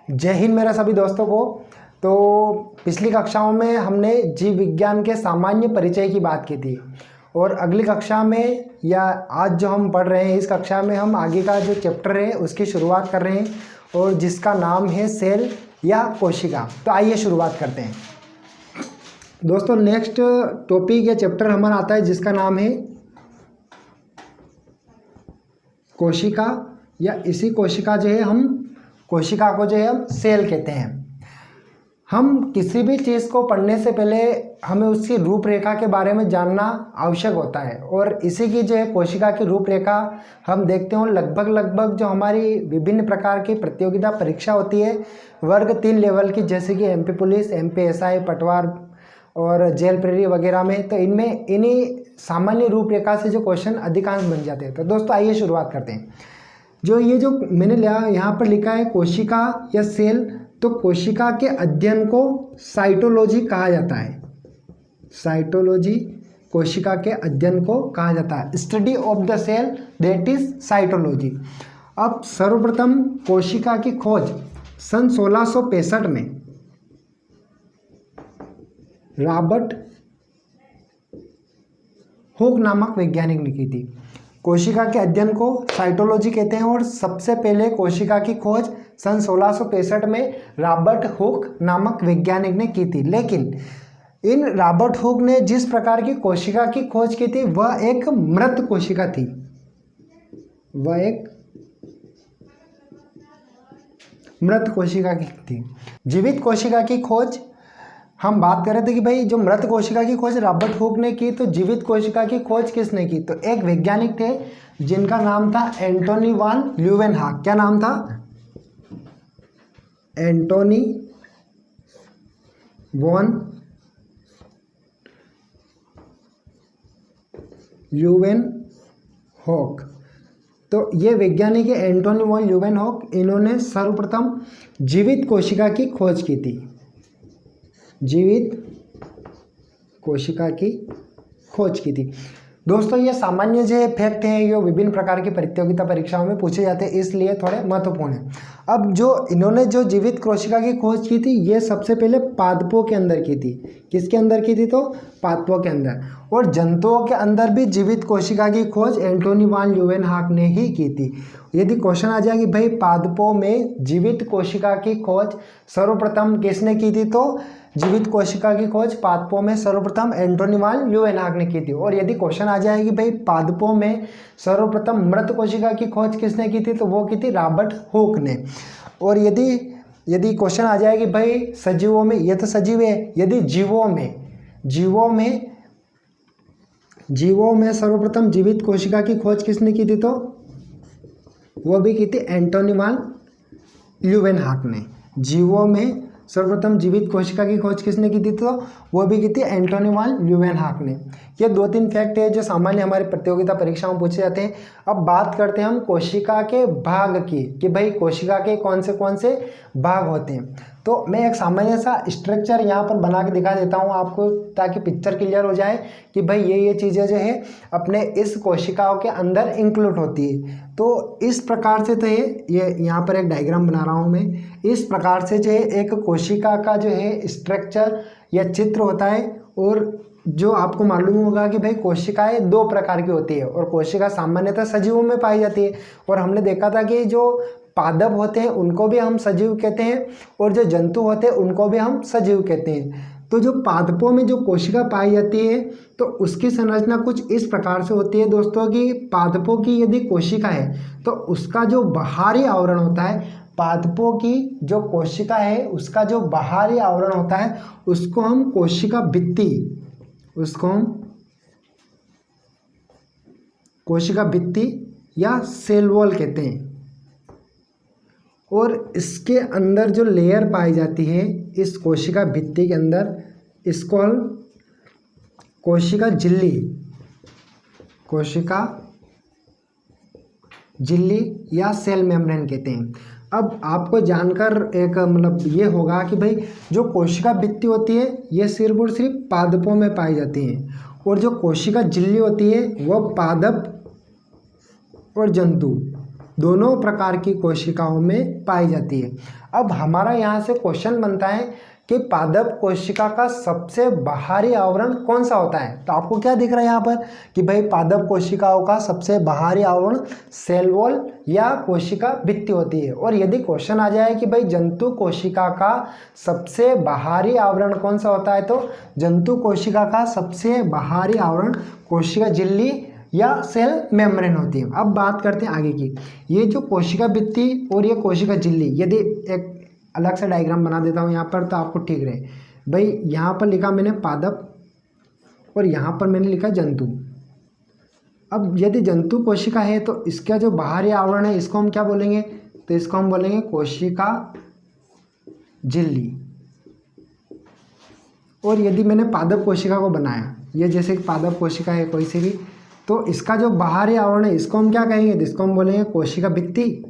जय हिंद मेरे सभी दोस्तों को। तो पिछली कक्षाओं में हमने जीव विज्ञान के सामान्य परिचय की बात की थी और अगली कक्षा में या आज जो हम पढ़ रहे हैं इस कक्षा में हम आगे का जो चैप्टर है उसकी शुरुआत कर रहे हैं और जिसका नाम है सेल या कोशिका। तो आइए शुरुआत करते हैं दोस्तों। नेक्स्ट टॉपिक या चैप्टर हमारा आता है जिसका नाम है कोशिका, या इसी कोशिका जो है हम कोशिका को जो है हम सेल कहते हैं। हम किसी भी चीज़ को पढ़ने से पहले हमें उसकी रूपरेखा के बारे में जानना आवश्यक होता है और इसी की जो है कोशिका की रूपरेखा हम देखते हो लगभग जो हमारी विभिन्न प्रकार की प्रतियोगिता परीक्षा होती है वर्ग 3 लेवल की, जैसे कि MP पुलिस, MP SI, पटवार और जेल प्रेरी वगैरह में। तो इनमें इन्हीं सामान्य रूपरेखा से जो क्वेश्चन अधिकांश बन जाते हैं। तो दोस्तों आइए शुरुआत करते हैं। जो मैंने लिया यहाँ पर लिखा है कोशिका या सेल, तो कोशिका के अध्ययन को साइटोलॉजी कहा जाता है। साइटोलॉजी कोशिका के अध्ययन को कहा जाता है। Study of the cell, that is cytology. अब सर्वप्रथम कोशिका की खोज सन 1665 में रॉबर्ट हुक नामक वैज्ञानिक ने की थी। कोशिका के अध्ययन को साइटोलॉजी कहते हैं और सबसे पहले कोशिका की खोज सन 1665 में रॉबर्ट हुक नामक वैज्ञानिक ने की थी। लेकिन इन रॉबर्ट हुक ने जिस प्रकार की कोशिका की खोज की थी वह एक मृत कोशिका थी। वह एक मृत कोशिका की थी। जीवित कोशिका की खोज हम बात कर रहे थे कि भाई जो मृत कोशिका की खोज रॉबर्ट हुक ने की, तो जीवित कोशिका की खोज किसने की? तो एक वैज्ञानिक थे जिनका नाम था एंटोनी वान ल्यूवेनहॉक। क्या नाम था? Antony von Leeuwenhoek. तो ये वैज्ञानिक है एंटोनी वॉन ल्यूवेनहॉक। इन्होंने सर्वप्रथम जीवित कोशिका की खोज की थी। जीवित कोशिका की खोज की थी। दोस्तों ये सामान्य जो फैक्ट हैं ये विभिन्न प्रकार की प्रतियोगिता परीक्षाओं में पूछे जाते हैं, इसलिए थोड़े महत्वपूर्ण हैं। अब जो इन्होंने जो जीवित कोशिका की खोज की थी ये सबसे पहले पादपों के अंदर की थी। किसके अंदर की थी? तो पादपों के अंदर। और जंतुओं के अंदर भी जीवित कोशिका की खोज एंटोनी वान ल्यूवेनहॉक ने ही की थी। यदि क्वेश्चन आ जाए कि भाई पादपों में जीवित कोशिका की खोज सर्वप्रथम किसने की थी, तो जीवित कोशिका की खोज पादपों में सर्वप्रथम एंटोनी वान ल्यूवेनहॉक ने की थी। और यदि क्वेश्चन आ जाए कि भाई पादपों में सर्वप्रथम मृत कोशिका की खोज किसने की थी, तो वो की थी रॉबर्ट हुक ने। और यदि क्वेश्चन आ जाए कि भाई सजीवों में, ये तो सजीव है, यदि जीवों में सर्वप्रथम जीवित कोशिका की खोज किसने की थी, तो वो भी की थी एंटोनी वान ल्यूवेनहॉक ने। जीवों में सर्वप्रथम जीवित कोशिका की खोज किसने की थी, तो वो भी की थी एंटोनी वान ल्यूवेनहॉक ने। ये 2-3 फैक्ट है जो सामान्य हमारी प्रतियोगिता परीक्षाओं में पूछे जाते हैं। अब बात करते हैं हम कोशिका के भाग की, कि भाई कोशिका के कौन से भाग होते हैं। तो मैं एक सामान्य सा स्ट्रक्चर यहाँ पर बना के दिखा देता हूँ आपको, ताकि पिक्चर क्लियर हो जाए कि भाई ये चीज़ें जो है अपने इस कोशिकाओं के अंदर इंक्लूड होती है। तो इस प्रकार से तो ये यहाँ पर एक डायग्राम बना रहा हूँ मैं। इस प्रकार से जो है एक कोशिका का जो है स्ट्रक्चर या चित्र होता है। और जो आपको मालूम होगा कि भाई कोशिकाएं 2 प्रकार की होती है और कोशिका सामान्यतः सजीवों में पाई जाती है। और हमने देखा था कि जो पादप होते हैं उनको भी हम सजीव कहते हैं और जो जंतु होते हैं उनको भी हम सजीव कहते हैं। तो जो पादपों में जो कोशिका पाई जाती है तो उसकी संरचना कुछ इस प्रकार से होती है दोस्तों, कि पादपों की यदि कोशिका है तो उसका जो बाहरी आवरण होता है, पादपों की जो कोशिका है उसका जो बाहरी आवरण होता है उसको हम कोशिका भित्ति या सेल वॉल कहते हैं। और इसके अंदर जो लेयर पाई जाती है इस कोशिका भित्ति के अंदर, इसको हम कोशिका झिल्ली या सेल मेम्ब्रेन कहते हैं। अब आपको जानकर एक ये होगा कि भाई जो कोशिका भित्ति होती है ये सिर्फ और सिर्फ पादपों में पाई जाती है और जो कोशिका झिल्ली होती है वह पादप और जंतु दोनों प्रकार की कोशिकाओं में पाई जाती है। अब हमारा यहाँ से क्वेश्चन बनता है कि पादप कोशिका का सबसे बाहरी आवरण कौन सा होता है। तो आपको क्या दिख रहा है यहाँ पर कि भाई पादप कोशिकाओं का सबसे बाहरी आवरण सेल वॉल या कोशिका भित्ति होती है। और यदि क्वेश्चन आ जाए कि भाई जंतु कोशिका का सबसे बाहरी आवरण कौन सा होता है, तो जंतु कोशिका का सबसे बाहरी आवरण कोशिका झिल्ली या सेल मेम्ब्रेन होती है। अब बात करते हैं आगे की। ये जो कोशिका भित्ति और ये कोशिका झिल्ली, यदि एक अलग से डायग्राम बना देता हूँ यहाँ पर तो आपको ठीक रहे। भाई यहाँ पर लिखा मैंने पादप और यहाँ पर मैंने लिखा जंतु। अब यदि जंतु कोशिका है तो इसका जो बाहरी आवरण है इसको हम क्या बोलेंगे, तो इसको हम बोलेंगे कोशिका झिल्ली। और यदि मैंने पादप कोशिका को बनाया, ये जैसे पादप कोशिका है कोई सी भी, तो इसका जो बाहरी आवरण है इसको हम क्या कहेंगे, तो इसको हम बोलेंगे कोशिका भित्ति।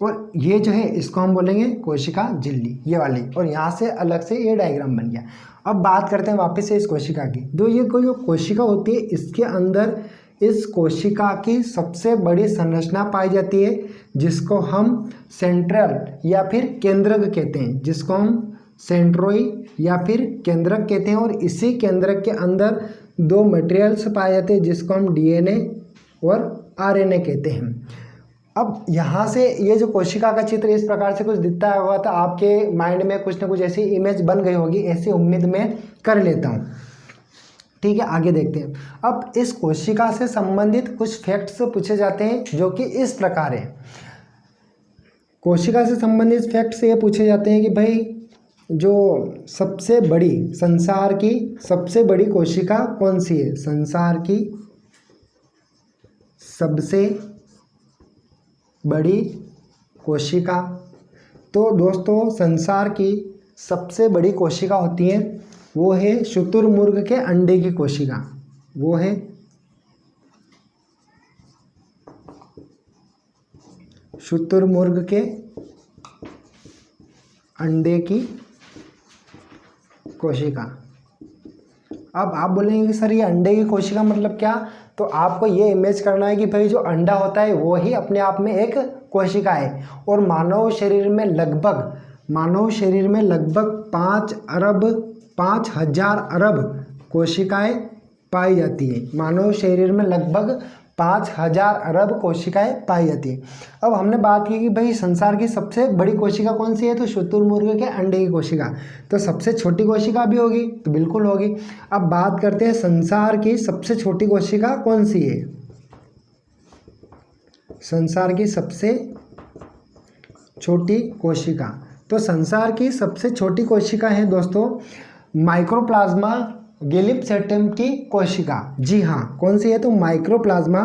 और ये जो है इसको हम बोलेंगे कोशिका झिल्ली, ये वाली। और यहाँ से अलग से ये डायग्राम बन गया। अब बात करते हैं वापस से इस कोशिका की। तो ये जो कोशिका होती है इसके अंदर इस कोशिका की सबसे बड़ी संरचना पाई जाती है, जिसको हम सेंट्रल या फिर केंद्रक कहते हैं, जिसको हम सेंट्रोइड या फिर केंद्रक कहते हैं। और इसी केंद्रक के अंदर दो मटेरियल्स पाए जाते हैं, जिसको हम डीएनए और आरएनए कहते हैं। अब यहाँ से ये जो कोशिका का चित्र इस प्रकार से कुछ दिखता होगा, तो आपके माइंड में कुछ ना कुछ ऐसी इमेज बन गई होगी, ऐसी उम्मीद मैं कर लेता हूँ। ठीक है, आगे देखते हैं। अब इस कोशिका से संबंधित कुछ फैक्ट्स पूछे जाते हैं, जो कि इस प्रकार है। कोशिका से संबंधित फैक्ट्स ये पूछे जाते हैं कि भाई जो सबसे बड़ी, संसार की सबसे बड़ी कोशिका कौन सी है, संसार की सबसे बड़ी कोशिका। तो दोस्तों संसार की सबसे बड़ी कोशिका होती है वो है शुतुरमुर्ग के अंडे की कोशिका, वो है शुतुरमुर्ग के अंडे की कोशिका। अब आप बोलेंगे कि सर ये अंडे की कोशिका मतलब क्या, तो आपको ये इमेज करना है कि भाई जो अंडा होता है वो ही अपने आप में एक कोशिका है। और मानव शरीर में लगभग 5,000 अरब कोशिकाएं पाई जाती है। मानव शरीर में लगभग 5,000 अरब कोशिकाएं पाई जाती है। अब हमने बात की कि भाई संसार की सबसे बड़ी कोशिका कौन सी है, तो शुतुरमुर्ग के अंडे की कोशिका। तो सबसे छोटी कोशिका भी होगी, तो बिल्कुल होगी। अब बात करते हैं संसार की सबसे छोटी कोशिका कौन सी है। संसार की सबसे छोटी कोशिका, तो संसार की सबसे छोटी कोशिका है दोस्तों माइक्रोप्लाज्मा गैलिब्सेप्टम की कोशिका। जी हाँ, कौन सी है, तो माइक्रोप्लाज्मा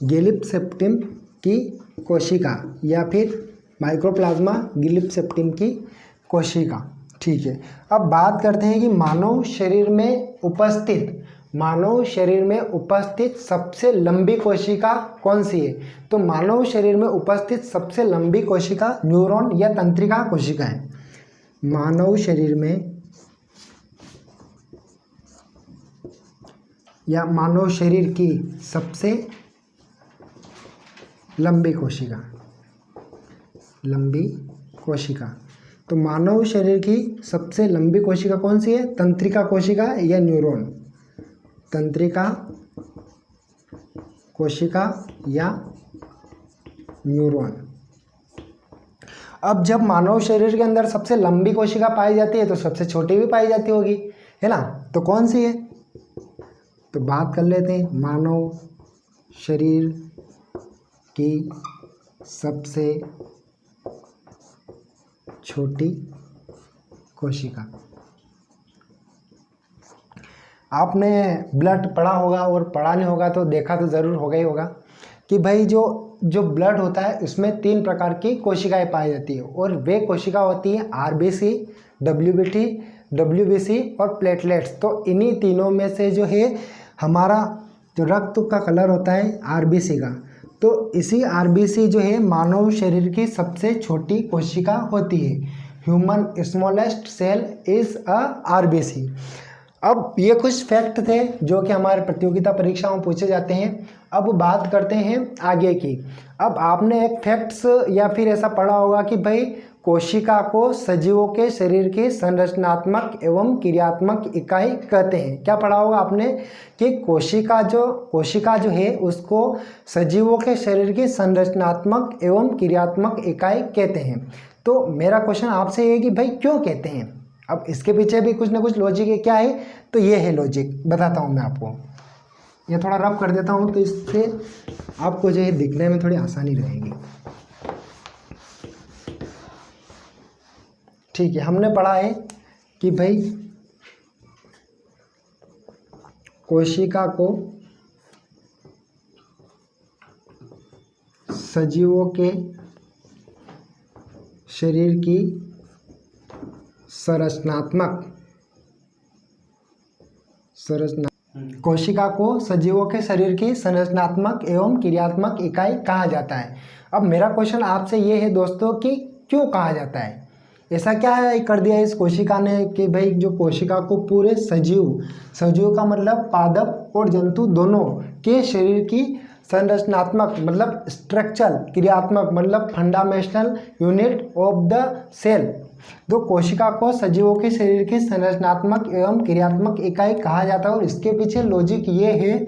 गैलिब्सेप्टम की कोशिका या फिर माइक्रोप्लाज्मा गैलिब्सेप्टम की कोशिका। ठीक है, अब बात करते हैं कि मानव शरीर में उपस्थित सबसे लंबी कोशिका कौन सी है। तो मानव शरीर में उपस्थित सबसे लंबी कोशिका न्यूरॉन या तंत्रिका कोशिका है। मानव शरीर की सबसे लंबी कोशिका, तो मानव शरीर की सबसे लंबी कोशिका कौन सी है, तंत्रिका कोशिका या न्यूरॉन, तंत्रिका कोशिका या न्यूरॉन। अब जब मानव शरीर के अंदर सबसे लंबी कोशिका पाई जाती है तो सबसे छोटी भी पाई जाती होगी, है ना। तो कौन सी है, तो बात कर लेते हैं। मानव शरीर की सबसे छोटी कोशिका। आपने ब्लड पढ़ा होगा और पढ़ा नहीं होगा तो देखा तो ज़रूर होगा ही होगा कि भाई जो ब्लड होता है उसमें 3 प्रकार की कोशिकाएं पाई जाती है। और वे कोशिका होती हैं आरबीसी, डब्ल्यूबीसी और प्लेटलेट्स। तो इन्हीं तीनों में से जो है हमारा जो रक्त का कलर होता है आरबीसी का, तो इसी आरबीसी जो है मानव शरीर की सबसे छोटी कोशिका होती है। Human smallest cell is a RBC. अब ये कुछ फैक्ट थे जो कि हमारे प्रतियोगिता परीक्षाओं में पूछे जाते हैं। अब बात करते हैं आगे की। अब आपने एक फैक्ट्स या फिर ऐसा पढ़ा होगा कि भाई कोशिका को सजीवों के शरीर की संरचनात्मक एवं क्रियात्मक इकाई कहते हैं। क्या पढ़ा होगा आपने कि कोशिका जो है उसको सजीवों के शरीर की संरचनात्मक एवं क्रियात्मक इकाई कहते हैं। तो मेरा क्वेश्चन आपसे ये है कि भाई क्यों कहते हैं। अब इसके पीछे भी कुछ ना कुछ लॉजिक है। क्या है, तो ये है लॉजिक, बताता हूँ मैं आपको। ये थोड़ा रफ कर देता हूँ तो इससे आपको जो है दिखने में थोड़ी आसानी रहेगी। ठीक है, हमने पढ़ा है कि भाई कोशिका को सजीवों के शरीर की कोशिका को सजीवों के शरीर की संरचनात्मक एवं क्रियात्मक इकाई कहा जाता है। अब मेरा क्वेश्चन आपसे ये है दोस्तों कि क्यों कहा जाता है। ऐसा क्या है कर दिया इस कोशिका ने कि भाई जो कोशिका को पूरे सजीव का मतलब पादप और जंतु दोनों के शरीर की संरचनात्मक मतलब स्ट्रक्चरल, क्रियात्मक मतलब fundamental unit of the cell, तो कोशिका को सजीवों के शरीर की संरचनात्मक एवं क्रियात्मक इकाई कहा जाता है। और इसके पीछे लॉजिक ये है,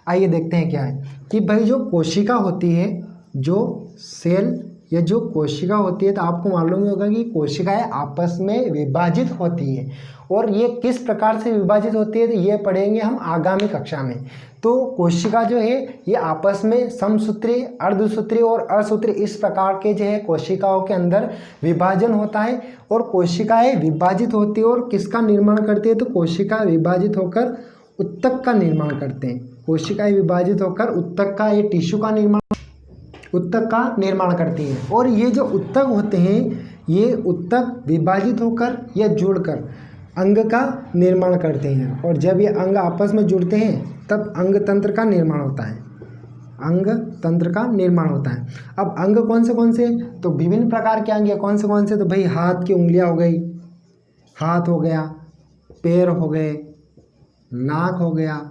आइए देखते हैं क्या है कि भाई जो कोशिका होती है, जो सेल या जो कोशिका होती है, तो आपको मालूम होगा कि कोशिकाएं आपस में विभाजित होती है। और ये किस प्रकार से विभाजित होती है तो ये पढ़ेंगे हम आगामी कक्षा में। तो कोशिका जो है ये आपस में समसूत्री, अर्धसूत्री और असूत्री इस प्रकार के जो है कोशिकाओं के अंदर विभाजन होता है। और कोशिकाएं विभाजित होती है और किसका निर्माण करती है, तो कोशिका विभाजित होकर उत्तक का निर्माण करते हैं। कोशिकाएं विभाजित होकर उत्तक का, ये टिश्यू का उत्तक का निर्माण करती हैं। और ये जो उत्तक होते हैं, ये उत्तक विभाजित होकर या जुड़कर अंग का निर्माण करते हैं। और जब ये अंग आपस में जुड़ते हैं तब अंग तंत्र का निर्माण होता है। अंग तंत्र का निर्माण होता है। अब अंग कौन से, तो विभिन्न प्रकार के अंग कौन से, तो भाई हाथ की उंगलियां हो गई, हाथ हो गया, पैर हो गए, नाक हो गया,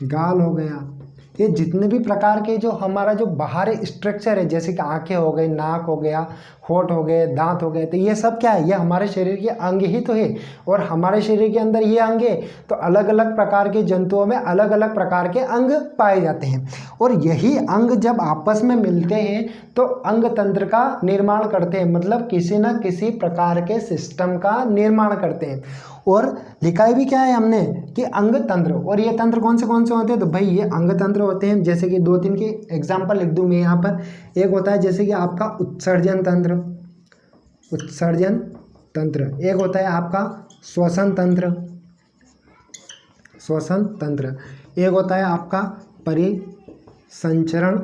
गाल हो गया। ये जितने भी प्रकार के जो हमारा जो बाहरी स्ट्रक्चर है, जैसे कि आंखें हो गई, नाक हो गया, होंठ हो गए, दांत हो गए, तो ये सब क्या है, ये हमारे शरीर के अंग ही तो है। और हमारे शरीर के अंदर ये अंग है, तो अलग अलग प्रकार के जंतुओं में अलग अलग प्रकार के अंग पाए जाते हैं। और यही अंग जब आपस में मिलते हैं तो अंग तंत्र का निर्माण करते हैं, मतलब किसी न किसी प्रकार के सिस्टम का निर्माण करते हैं। और लिखा भी क्या है हमने कि अंग तंत्र। और ये तंत्र कौन से होते हैं, तो भाई ये अंग तंत्र होते हैं। जैसे कि 2-3 के एग्जाम्पल लिख दूँ मैं यहाँ पर। एक होता है जैसे कि आपका उत्सर्जन तंत्र, एक होता है आपका श्वसन तंत्र, एक होता है आपका परिसंचरण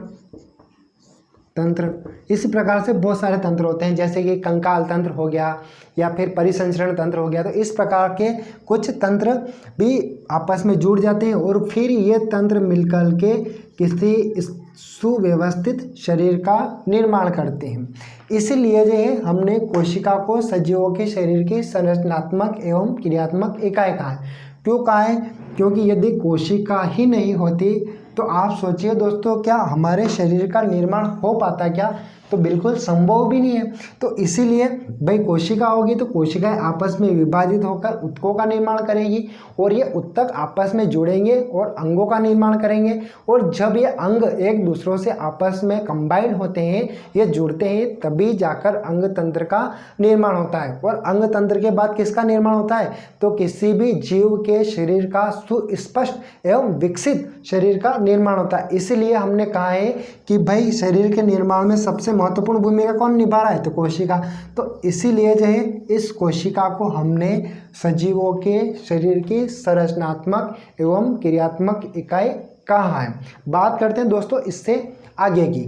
तंत्र। इसी प्रकार से बहुत सारे तंत्र होते हैं, जैसे कि कंकाल तंत्र हो गया या फिर परिसंचरण तंत्र हो गया। तो इस प्रकार के कुछ तंत्र भी आपस में जुड़ जाते हैं और फिर ये तंत्र मिलकर के किसी सुव्यवस्थित शरीर का निर्माण करते हैं। इसीलिए जो है हमने कोशिका को सजीवों के शरीर की संरचनात्मक एवं क्रियात्मक इकाई कहा है। क्यों कहा है, क्योंकि यदि कोशिका ही नहीं होती तो आप सोचिए दोस्तों, क्या हमारे शरीर का निर्माण हो पाता क्या, तो बिल्कुल संभव भी नहीं है। तो इसीलिए भाई कोशिका होगी तो कोशिकाएं आपस में विभाजित होकर उत्तकों का निर्माण करेगी और ये उत्तक आपस में जुड़ेंगे और अंगों का निर्माण करेंगे। और जब ये अंग एक दूसरों से आपस में कंबाइंड होते हैं, ये जुड़ते हैं, तभी जाकर अंग तंत्र का निर्माण होता है। और अंग तंत्र के बाद किसका निर्माण होता है, तो किसी भी जीव के शरीर का सुस्पष्ट एवं विकसित शरीर का निर्माण होता है। इसीलिए हमने कहा है कि भाई शरीर के निर्माण में सबसे महत्वपूर्ण भूमिका कौन निभा रहा है, तो कोशिका। तो इसीलिए जो है इस कोशिका को हमने सजीवों के शरीर की संरचनात्मक एवं क्रियात्मक इकाई कहा है। बात करते हैं दोस्तों इससे आगे की।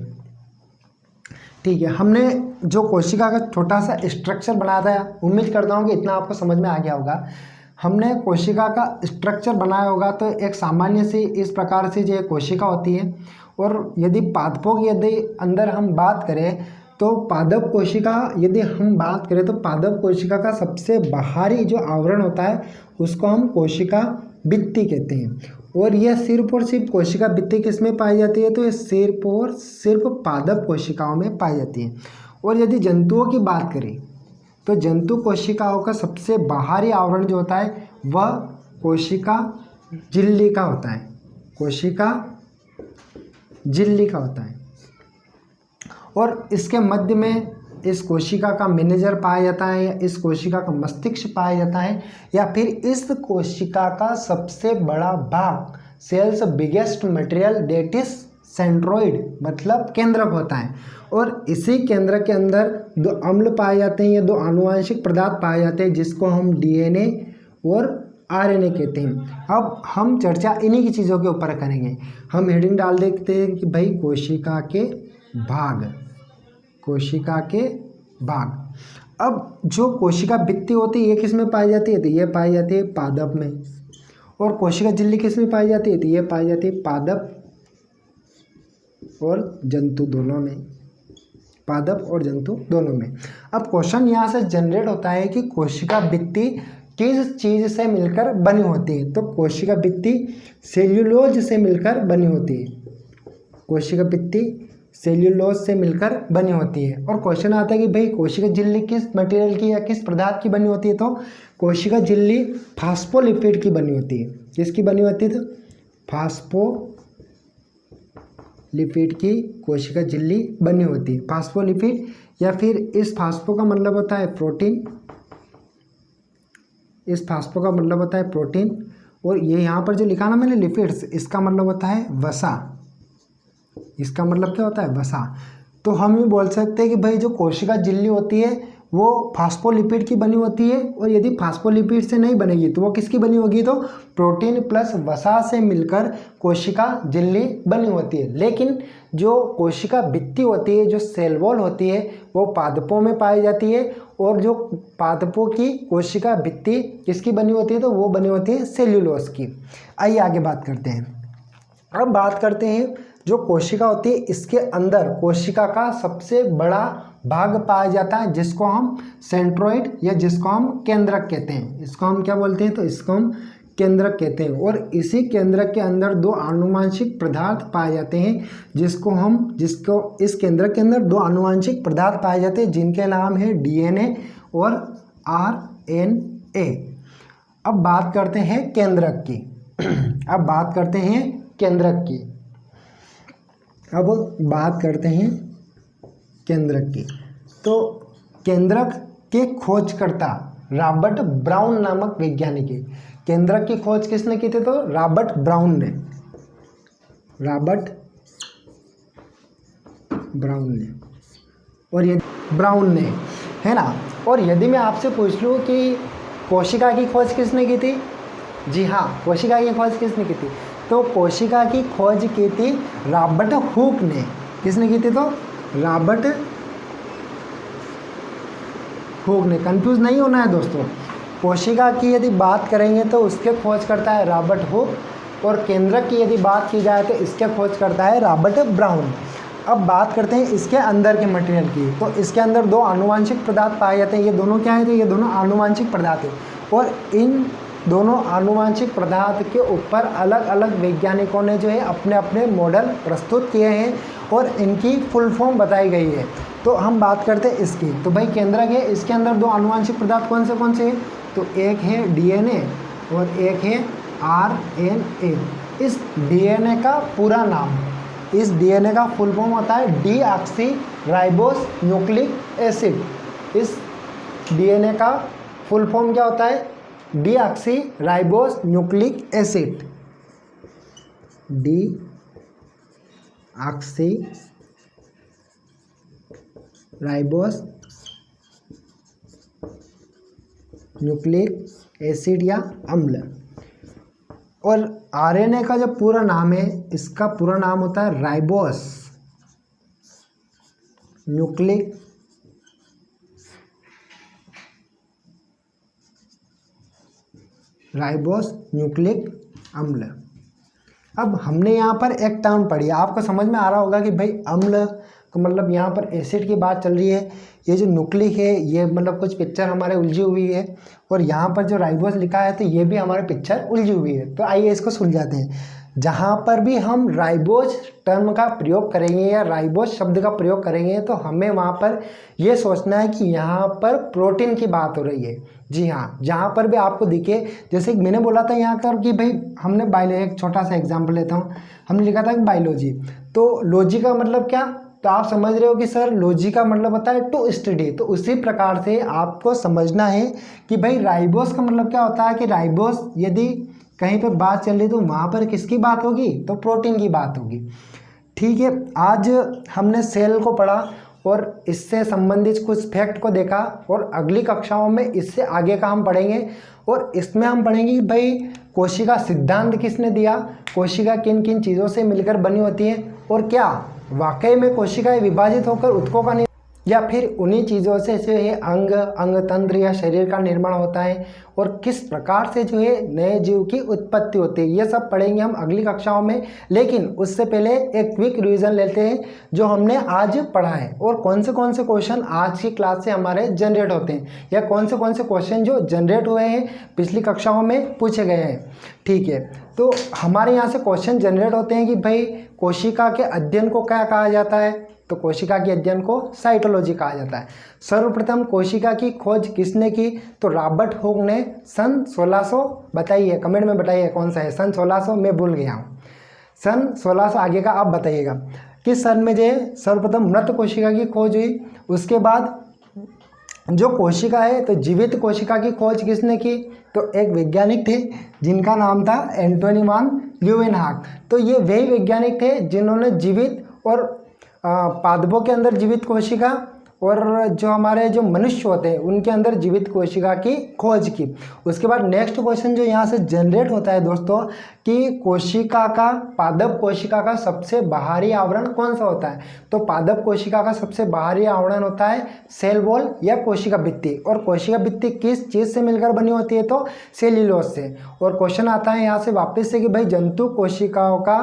ठीक है, हमने जो कोशिका का छोटा सा स्ट्रक्चर बनाया था, उम्मीद करता हूँ कि इतना आपको समझ में आ गया होगा। हमने कोशिका का स्ट्रक्चर बनाया होगा तो एक सामान्य सी इस प्रकार से जो कोशिका होती है। और यदि पादपों की यदि अंदर हम बात करें तो पादप कोशिका यदि हम बात करें तो पादप कोशिका का सबसे बाहरी जो आवरण होता है उसको हम कोशिका भित्ति कहते हैं। और यह सिर्फ और सिर्फ कोशिका भित्ति किस में पाई जाती है, तो ये सिर्फ और सिर्फ पादप कोशिकाओं में पाई जाती है। और यदि जंतुओं की बात करें तो जंतु कोशिकाओं का सबसे बाहरी आवरण जो होता है वह कोशिका झिल्ली का होता है, कोशिका झिल्ली का होता है। और इसके मध्य में इस कोशिका का मैनेजर पाया जाता है, या इस कोशिका का मस्तिष्क पाया जाता है, या फिर इस कोशिका का सबसे बड़ा भाग cells biggest material that is centroid मतलब केंद्रक होता है। और इसी केंद्र के अंदर दो अम्ल पाए जाते हैं या दो आनुवांशिक पदार्थ पाए जाते हैं जिसको हम डीएनए और आरएनए कहते हैं। अब हम चर्चा इन्हीं की चीज़ों के ऊपर करेंगे। हम हेडिंग डाल देते हैं कि भाई कोशिका के भाग, कोशिका के भाग। अब जो कोशिका भित्ति होती है ये किस में पाई जाती है, तो ये पाई जाती है पादप में। और कोशिका झिल्ली किस में पाई जाती है, तो ये पाई जाती है पादप और जंतु दोनों में, पादप और जंतु दोनों में। अब क्वेश्चन यहाँ से जनरेट होता है कि कोशिका भित्ति किस चीज़ से मिलकर बनी होती है, तो कोशिका भित्ति सेल्यूलोज से मिलकर बनी होती है, कोशिका भित्ति सेल्यूलोज से मिलकर बनी होती है। और क्वेश्चन आता है कि भाई कोशिका झिल्ली किस मटेरियल की या किस पदार्थ की बनी होती है, तो कोशिका झिल्ली फास्फोलिपिड की बनी होती है। किसकी बनी होती है, तो फास्फोलिपिड की कोशिका झिल्ली बनी होती है। फास्फोलिपिड या फिर इस फास्फो का मतलब होता है प्रोटीन, इस फास्फो का मतलब होता है प्रोटीन। और ये यहाँ पर जो लिखा ना मैंने लिपिड्स, इसका मतलब होता है वसा, इसका मतलब क्या होता है वसा। तो हम ये बोल सकते हैं कि भाई जो कोशिका झिल्ली होती है वो फास्फोलिपिड की बनी होती है। और यदि फास्फोलिपिड से नहीं बनेगी तो वो किसकी बनी होगी, तो प्रोटीन प्लस वसा से मिलकर कोशिका झिल्ली बनी होती है। लेकिन जो कोशिका भित्ति होती है, जो सेल वॉल होती है, वो पादपों में पाई जाती है। और जो पादपों की कोशिका भित्ति किसकी बनी होती है, तो वो बनी होती है सेल्यूलोज की। आइए आगे बात करते हैं। अब बात करते हैं जो कोशिका होती है इसके अंदर कोशिका का सबसे बड़ा भाग पाया जाता है जिसको हम सेंट्रोइड या जिसको हम केंद्रक कहते हैं। इसको हम क्या बोलते हैं, तो इसको हम केंद्रक कहते हैं। और इसी केंद्रक के अंदर दो आनुवांशिक पदार्थ पाए जाते हैं जिसको इस केंद्रक के अंदर दो आनुवांशिक पदार्थ पाए जाते हैं जिनके नाम है डीएनए और आरएनए। अब बात करते हैं केंद्रक की, अब बात करते हैं केंद्रक की, अब बात करते हैं केंद्रक की। तो केंद्रक के खोजकर्ता रॉबर्ट ब्राउन नामक वैज्ञानिक है। केंद्रक की खोज किसने की थी, तो रॉबर्ट ब्राउन ने, रॉबर्ट ब्राउन ने। और ये ब्राउन ने, है ना। और यदि मैं आपसे पूछ लूँ कि कोशिका की खोज किसने की थी, जी हाँ, कोशिका की खोज किसने की थी, तो कोशिका की खोज की थी रॉबर्ट हुक ने। किसने की थी, तो रॉबर्ट हुक ने। कंफ्यूज नहीं होना है दोस्तों। कोशिका की यदि बात करेंगे तो उसके खोज करता है रॉबर्ट हुक, और केंद्रक की यदि बात की जाए तो इसके खोज करता है रॉबर्ट ब्राउन। अब बात करते हैं इसके अंदर के मटेरियल की। तो इसके अंदर दो आनुवांशिक पदार्थ पाए जाते हैं। ये दोनों क्या है, तो ये दोनों आनुवांशिक पदार्थ है। और इन दोनों आनुवांशिक पदार्थ के ऊपर अलग अलग वैज्ञानिकों ने जो है अपने अपने मॉडल प्रस्तुत किए हैं और इनकी फुल फॉर्म बताई गई है। तो हम बात करते हैं इसकी। तो भाई केंद्रक है, इसके अंदर दो आनुवांशिक पदार्थ कौन से हैं, तो एक है डीएनए और एक है आरएनए। इस डीएनए का पूरा नाम, इस डीएनए का फुल फॉर्म होता है डीऑक्सी राइबोस न्यूक्लिक एसिड। इस डीएनए का फुल फॉर्म क्या होता है, deoxy ribose nucleic acid, deoxy ribose nucleic acid या अम्ल। और आरएनए का जो पूरा नाम है, इसका पूरा नाम होता है राइबोस न्यूक्लिक अम्ल। अब हमने यहाँ पर एक टर्म पढ़ी, आपको समझ में आ रहा होगा कि भाई अम्ल तो मतलब यहाँ पर एसिड की बात चल रही है। ये जो न्यूक्लिक है ये मतलब कुछ पिक्चर हमारे उलझी हुई है, और यहाँ पर जो राइबोस लिखा है तो ये भी हमारे पिक्चर उलझी हुई है। तो आइए इसको सुलझाते हैं। जहाँ पर भी हम राइबोस टर्म का प्रयोग करेंगे या राइबोस शब्द का प्रयोग करेंगे तो हमें वहाँ पर ये सोचना है कि यहाँ पर प्रोटीन की बात हो रही है। जी हाँ, जहाँ पर भी आपको दिखे, जैसे मैंने बोला था यहाँ पर कि भाई हमने बायोलॉजी, एक छोटा सा एग्जाम्पल लेता हूँ, हमने लिखा था कि बायोलॉजी, तो लॉजी का मतलब क्या, तो आप समझ रहे हो कि सर लॉजी का मतलब होता है टू स्टडी। तो उसी प्रकार से आपको समझना है कि भाई राइबोस का मतलब क्या होता है, कि राइबोस यदि कहीं पर बात चल रही तो वहाँ पर किसकी बात होगी, तो प्रोटीन की बात होगी। ठीक है, आज हमने सेल को पढ़ा और इससे संबंधित कुछ फैक्ट को देखा, और अगली कक्षाओं में इससे आगे का हम पढ़ेंगे, और इसमें हम पढ़ेंगे कि भाई कोशिका सिद्धांत किसने दिया, कोशिका किन किन चीज़ों से मिलकर बनी होती है, और क्या वाकई में कोशिकाएं विभाजित होकर ऊतकों का या फिर उन्हीं चीज़ों से जो है अंग तंत्र या शरीर का निर्माण होता है, और किस प्रकार से जो है नए जीव की उत्पत्ति होती है। ये सब पढ़ेंगे हम अगली कक्षाओं में। लेकिन उससे पहले एक क्विक रिवीजन लेते हैं जो हमने आज पढ़ा है, और कौन से क्वेश्चन आज की क्लास से हमारे जनरेट होते हैं, या कौन से क्वेश्चन जो जनरेट हुए हैं पिछली कक्षाओं में पूछे गए हैं। ठीक है, तो हमारे यहाँ से क्वेश्चन जनरेट होते हैं कि भाई कोशिका के अध्ययन को क्या कहा जाता है, तो कोशिका के अध्ययन को साइटोलॉजी कहा जाता है। सर्वप्रथम कोशिका की खोज किसने की, तो रॉबर्ट हुक ने सन 1600, बताइए कमेंट में बताइए कौन सा है, सन 1600, मैं भूल गया हूँ, सन 1600 आगे का आप बताइएगा। किस सन में जो है सर्वप्रथम मृत कोशिका की खोज हुई। उसके बाद जो कोशिका है, तो जीवित कोशिका की खोज किसने की, तो एक वैज्ञानिक थे जिनका नाम था एंटोनी वन ल्यूवेनहॉक। तो ये वही वैज्ञानिक थे जिन्होंने जीवित और पादपों के अंदर जीवित कोशिका और जो हमारे जो मनुष्य होते हैं उनके अंदर जीवित कोशिका की खोज की। उसके बाद नेक्स्ट क्वेश्चन जो यहाँ से जनरेट होता है दोस्तों, कि कोशिका का, पादप कोशिका का सबसे बाहरी आवरण कौन सा होता है, तो पादप कोशिका का सबसे बाहरी आवरण होता है सेल वॉल या कोशिका भित्ति। और कोशिका भित्ति किस चीज़ से मिलकर बनी होती है, तो सेल्यूलोज से। और क्वेश्चन आता है यहाँ से वापस से कि भाई जंतु कोशिकाओं का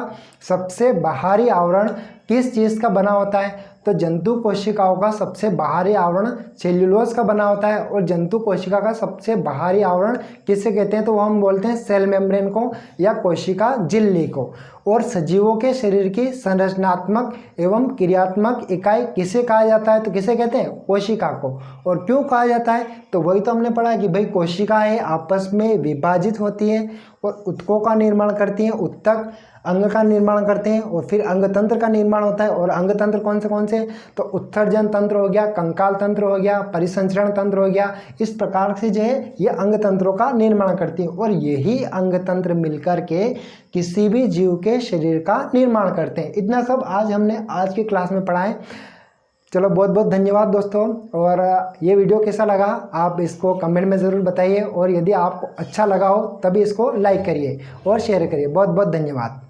सबसे बाहरी आवरण किस चीज़ का बना होता है, तो जंतु कोशिकाओं का सबसे बाहरी आवरण सेल्यूलोज का बना होता है। और जंतु कोशिका का सबसे बाहरी आवरण किसे कहते हैं, तो वो हम बोलते हैं सेल मेम्ब्रेन को या कोशिका झिल्ली को। और सजीवों के शरीर की संरचनात्मक एवं क्रियात्मक इकाई किसे कहा जाता है, तो किसे कहते हैं, कोशिका को। और क्यों कहा जाता है, तो वही तो हमने पढ़ा कि भाई कोशिकाएं आपस में विभाजित होती हैं और ऊतकों का निर्माण करती हैं, ऊतक अंग का निर्माण करते हैं, और फिर अंग तंत्र का निर्माण होता है। और अंग तंत्र कौन से, तो उत्सर्जन तंत्र हो गया, कंकाल तंत्र हो गया, परिसंचरण तंत्र हो गया। इस प्रकार से जो है ये अंग तंत्रों का निर्माण करती है, और यही अंग तंत्र मिलकर के किसी भी जीव के शरीर का निर्माण करते हैं। इतना सब आज हमने आज की क्लास में पढ़ा है। चलो बहुत बहुत धन्यवाद दोस्तों, और ये वीडियो कैसा लगा आप इसको कमेंट में ज़रूर बताइए, और यदि आपको अच्छा लगा हो तभी इसको लाइक करिए और शेयर करिए। बहुत बहुत धन्यवाद।